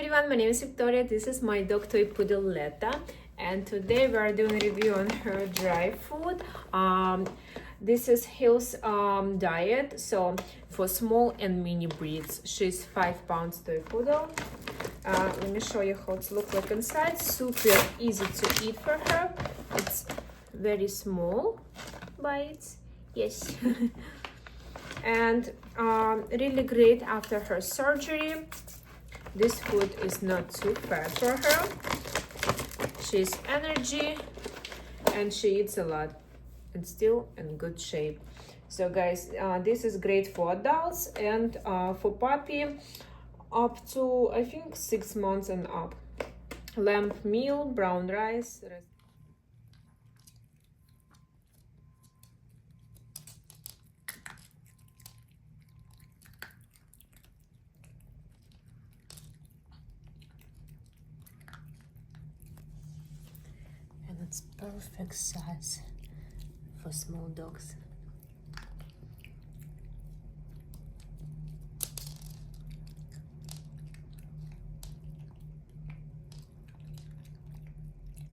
everyone, my name is Victoria. This is my dog toy poodle Letta, and today we are doing a review on her dry food. This is Hill's diet, so for small and mini breeds. She's 5 pounds toy poodle. Let me show you how it looks like inside. Super easy to eat for her. It's very small bites, yes. And really great after her surgery. This food is not too fat for her. She's energy and she eats a lot and still in good shape. So guys, this is great for adults and for puppy up to I think 6 months and up. Lamb meal, brown rice. And it's perfect size for small dogs.